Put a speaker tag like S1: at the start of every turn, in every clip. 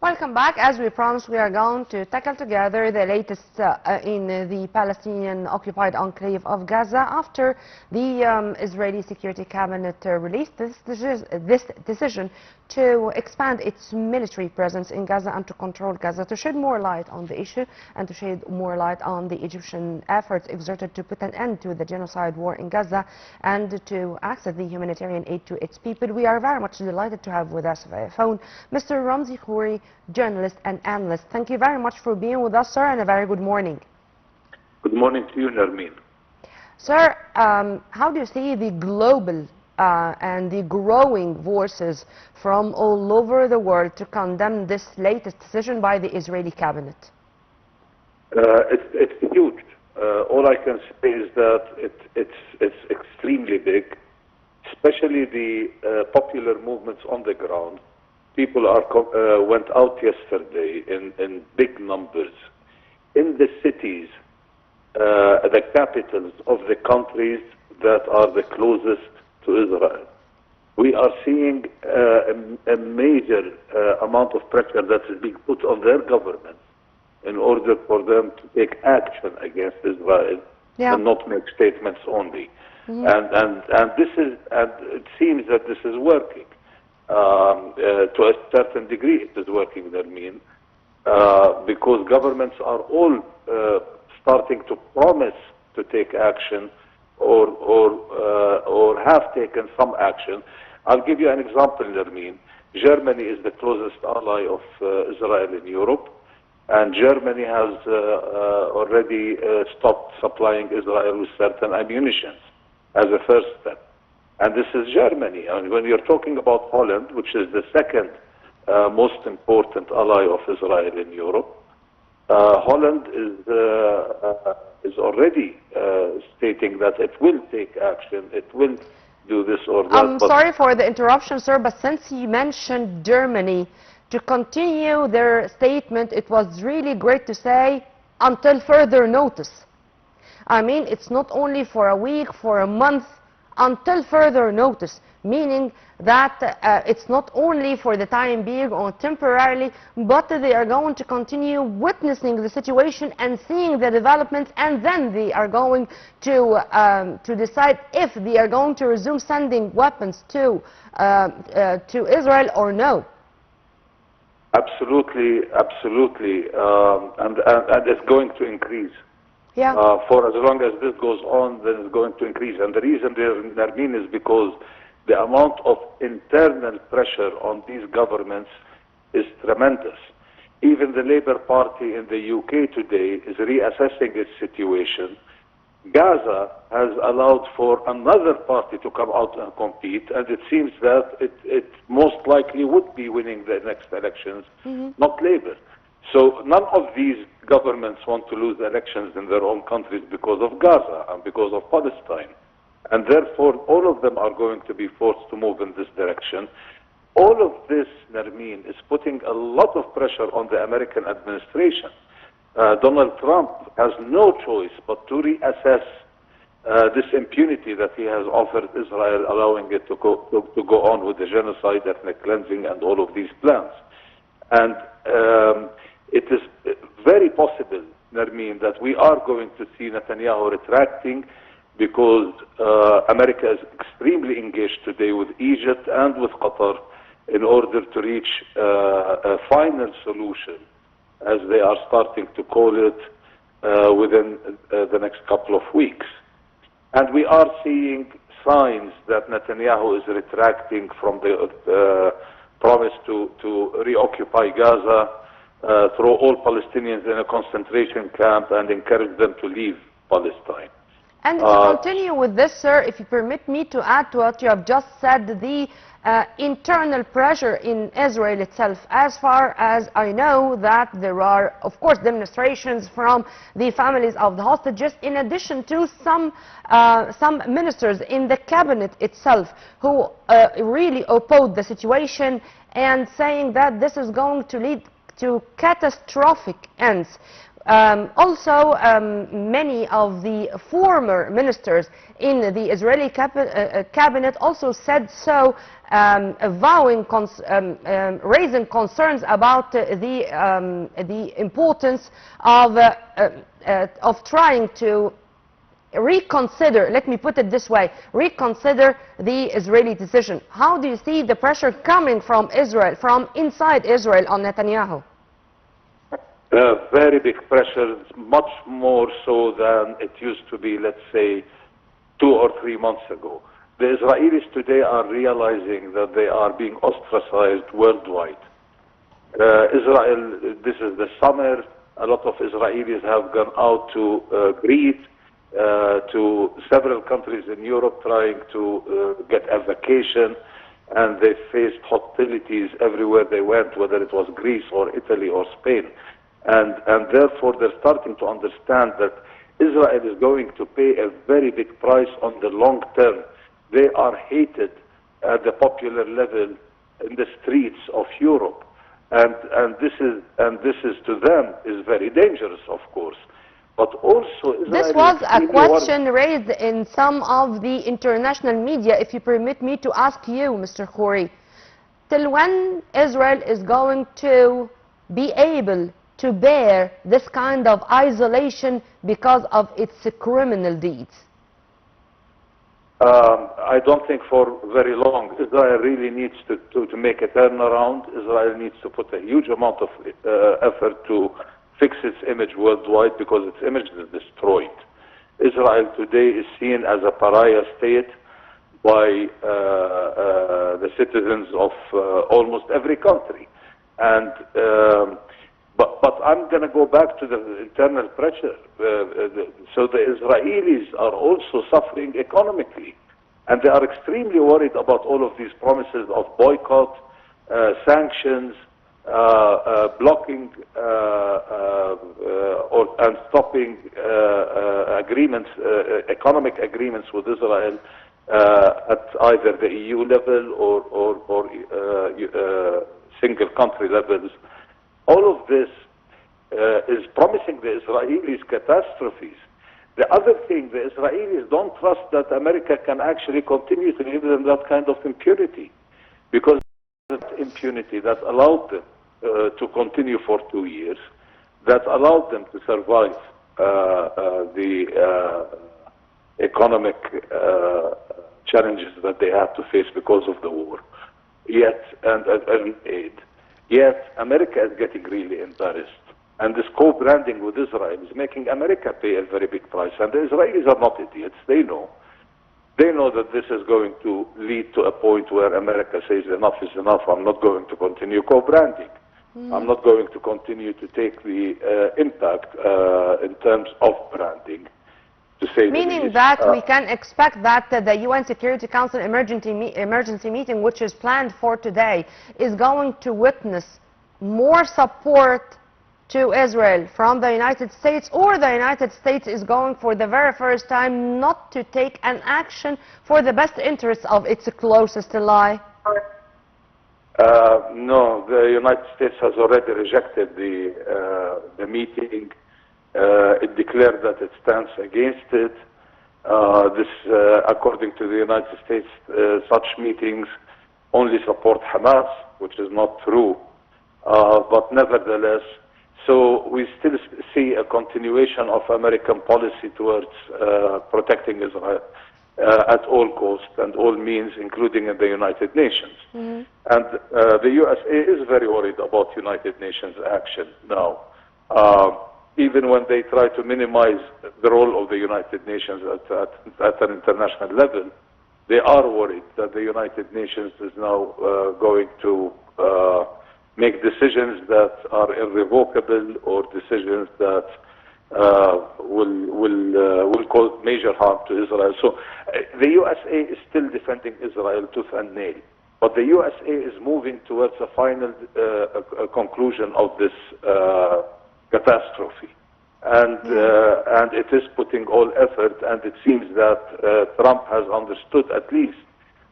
S1: Welcome back. As we promised, we are going to tackle together the latest in the Palestinian-occupied enclave of Gaza after the Israeli Security Cabinet released this decision to expand its military presence in Gaza and to control Gaza, to shed more light on the issue and to shed more light on the Egyptian efforts exerted to put an end to the genocide war in Gaza and to access the humanitarian aid to its people. We are very much delighted to have with us via phone Mr. Ramzy Khoury, journalist and analyst. Thank you very much for being with us, sir, and a very good morning.
S2: Good morning to you, Nermeen.
S1: Sir, how do you see the global and the growing voices from all over the world to condemn this latest decision by the Israeli cabinet?
S2: It's huge. All I can say is that it's extremely big, especially the popular movements on the ground. People went out yesterday in big numbers in the cities, the capitals of the countries that are the closest to Israel. We are seeing a major amount of pressure that is being put on their governments in order for them to take action against Israel and not make statements only. And it seems that this is working. To a certain degree it is working, Nermeen, because governments are all starting to promise to take action or have taken some action. I'll give you an example, Nermeen. Germany is the closest ally of Israel in Europe, and Germany has already stopped supplying Israel with certain ammunition as a first step. And this is Germany. And when you're talking about Holland, which is the second most important ally of Israel in Europe, Holland is already stating that it will take action, it will do this or that.
S1: I'm sorry for the interruption, sir, but since you mentioned Germany, to continue their statement, it was really great to say, until further notice. I mean, it's not only for a week, for a month, until further notice, meaning that it's not only for the time being or temporarily, but they are going to continue witnessing the situation and seeing the developments, and then they are going to decide if they are going to resume sending weapons to Israel or no.
S2: Absolutely, absolutely, and it's going to increase.
S1: Yeah.
S2: For as long as this goes on, then it's going to increase. And the reason, Nermeen, is because the amount of internal pressure on these governments is tremendous. Even the Labour Party in the UK today is reassessing its situation. Gaza has allowed for another party to come out and compete, and it seems that it most likely would be winning the next elections, not Labour. So none of these governments want to lose elections in their own countries because of Gaza and because of Palestine. And therefore, all of them are going to be forced to move in this direction. All of this, Nermeen, is putting a lot of pressure on the American administration. Donald Trump has no choice but to reassess this impunity that he has offered Israel, allowing it to go on with the genocide, ethnic cleansing, and all of these plans. And it is very possible, Nermeen, that we are going to see Netanyahu retracting because America is extremely engaged today with Egypt and with Qatar in order to reach a final solution, as they are starting to call it, within the next couple of weeks. And we are seeing signs that Netanyahu is retracting from the promise to reoccupy Gaza, throw all Palestinians in a concentration camp and encourage them to leave Palestine.
S1: And to continue with this, sir, if you permit me to add to what you have just said, the internal pressure in Israel itself, as far as I know that there are, of course, demonstrations from the families of the hostages, in addition to some ministers in the cabinet itself who really oppose the situation and saying that this is going to lead to catastrophic ends. Also, many of the former ministers in the Israeli cabinet also said so, raising concerns about the importance of trying to reconsider, let me put it this way, reconsider the Israeli decision. How do you see the pressure coming from Israel, from inside Israel, on Netanyahu?
S2: Very big pressure, much more so than it used to be, let's say, 2 or 3 months ago. The Israelis today are realizing that they are being ostracized worldwide. Israel, this is the summer, a lot of Israelis have gone out to Greece, to several countries in Europe trying to get a vacation, and they faced hostilities everywhere they went, whether it was Greece or Italy or Spain. And therefore they're starting to understand that Israel is going to pay a very big price on the long term. They are hated at the popular level in the streets of Europe, and this is to them is very dangerous, of course. But also Israel,
S1: this was a question raised in some of the international media. If you permit me to ask you, Mr. Khoury, till when Israel is going to be able to bear this kind of isolation because of its criminal deeds?
S2: I don't think for very long. Israel really needs to make a turnaround. Israel needs to put a huge amount of effort to fix its image worldwide, because its image is destroyed. Israel today is seen as a pariah state by the citizens of almost every country. And but I'm going to go back to the internal pressure. So the Israelis are also suffering economically, and they are extremely worried about all of these promises of boycott, sanctions, blocking and stopping agreements, economic agreements with Israel at either the EU level or single country levels. All of this is promising the Israelis catastrophes. The other thing, the Israelis don't trust that America can actually continue to give them that kind of impunity, because that impunity that allowed them to continue for 2 years, that allowed them to survive the economic challenges that they had to face because of the war, yet and aid. Yet America is getting really embarrassed, and this co-branding with Israel is making America pay a very big price. And the Israelis are not idiots; they know that this is going to lead to a point where America says enough is enough. I'm not going to continue co-branding. I'm not going to continue to take the impact in terms of branding.
S1: Meaning that we can expect that the UN Security Council emergency meeting, which is planned for today, is going to witness more support to Israel from the United States, or the United States is going for the very first time not to take an action for the best interests of its closest ally?
S2: No, the United States has already rejected the meeting. It declared that it stands against it. According to the United States, such meetings only support Hamas, which is not true. But nevertheless, so we still see a continuation of American policy towards protecting Israel at all costs and all means, including in the United Nations. And the USA is very worried about United Nations action now. Even when they try to minimize the role of the United Nations at an international level, they are worried that the United Nations is now going to make decisions that are irrevocable, or decisions that will cause major harm to Israel. So the USA is still defending Israel tooth and nail, but the USA is moving towards a final conclusion of this catastrophe, and it is putting all effort, and it seems that Trump has understood, at least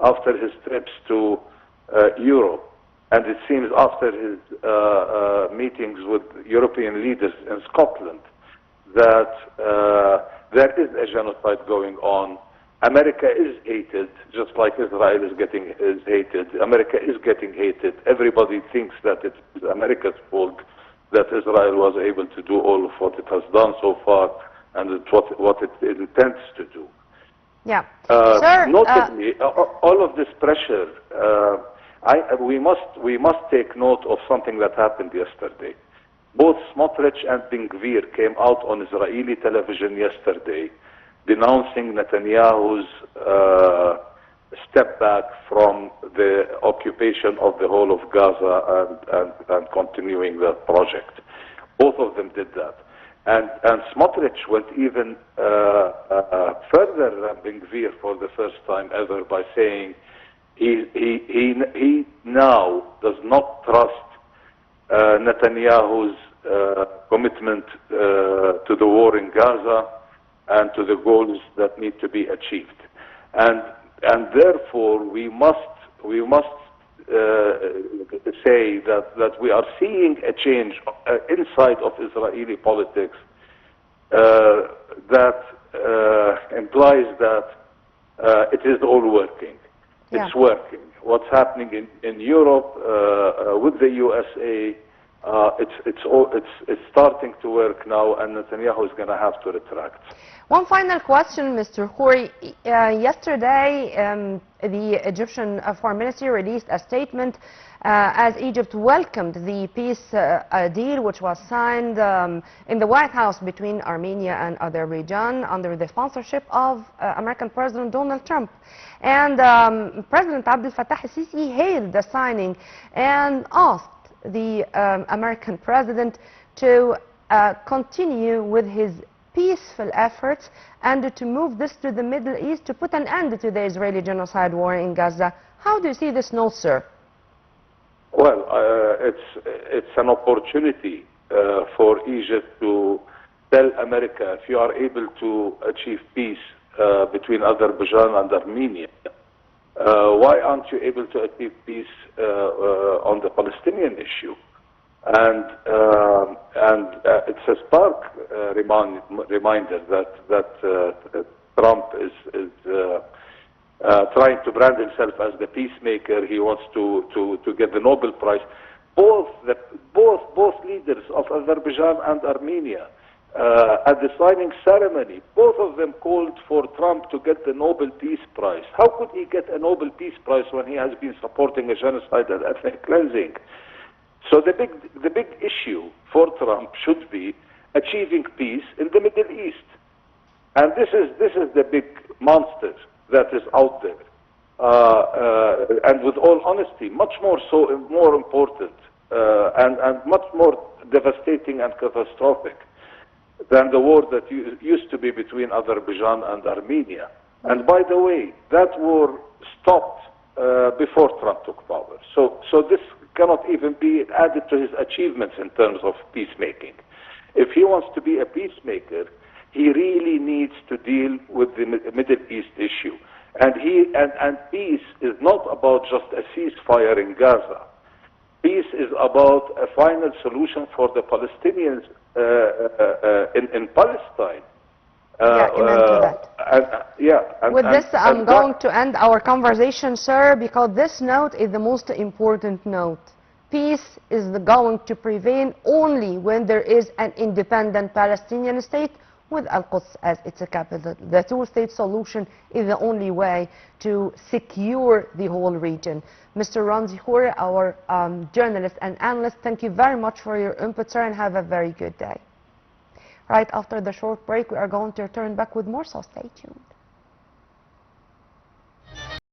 S2: after his trips to Europe, And it seems after his meetings with European leaders in Scotland that there is a genocide going on. America is hated, just like Israel is hated. America is getting hated. Everybody thinks that it's America's fault that Israel was able to do all of what it has done so far, and it's what it intends to do.
S1: Yeah. Sir,
S2: notably, all of this pressure, we must take note of something that happened yesterday. Both Smotrich and Ben Gvir came out on Israeli television yesterday denouncing Netanyahu's step back from the occupation of the whole of Gaza and continuing the project. Both of them did that. And Smotrich went even further than Ben Gvir for the first time ever by saying he now does not trust Netanyahu's commitment to the war in Gaza and to the goals that need to be achieved, and therefore we must say that we are seeing a change inside of Israeli politics that implies that it is all working.
S1: Yeah.
S2: It's working. What's happening in Europe with the USA, it's starting to work now, and Netanyahu is going to have to retract.
S1: One final question, Mr. Khoury. Yesterday, the Egyptian Foreign Ministry released a statement as Egypt welcomed the peace deal which was signed in the White House between Armenia and Azerbaijan under the sponsorship of American President Donald Trump. And President Abdel Fattah al-Sisi hailed the signing and asked the American president to continue with his peaceful efforts and to move this to the Middle East to put an end to the Israeli genocide war in Gaza. How do you see this note, sir?
S2: Well, it's an opportunity for Egypt to tell America, if you are able to achieve peace between Azerbaijan and Armenia, why aren't you able to achieve peace on the Palestinian issue? And it's a stark reminder that Trump is trying to brand himself as the peacemaker. He wants to get the Nobel Prize. Both leaders of Azerbaijan and Armenia at the signing ceremony, both of them called for Trump to get the Nobel Peace Prize. How could he get a Nobel Peace Prize when he has been supporting a genocide and ethnic cleansing? So the big issue for Trump should be achieving peace in the Middle East, and this is the big monster that is out there, and with all honesty, much more important and much more devastating and catastrophic than the war that used to be between Azerbaijan and Armenia. And by the way, that war stopped before Trump took power. So this cannot even be added to his achievements in terms of peacemaking. If he wants to be a peacemaker, he really needs to deal with the Middle East issue. And peace is not about just a ceasefire in Gaza. Peace is about a final solution for the Palestinians in Palestine.
S1: With this, I'm going to end our conversation, sir, because this note is the most important note. Peace is going to prevail only when there is an independent Palestinian state with Al-Quds as its capital. The two-state solution is the only way to secure the whole region. Mr. Ramzy Khoury, our journalist and analyst, thank you very much for your input, sir, and have a very good day. Right after the short break, we are going to return back with more, so stay tuned.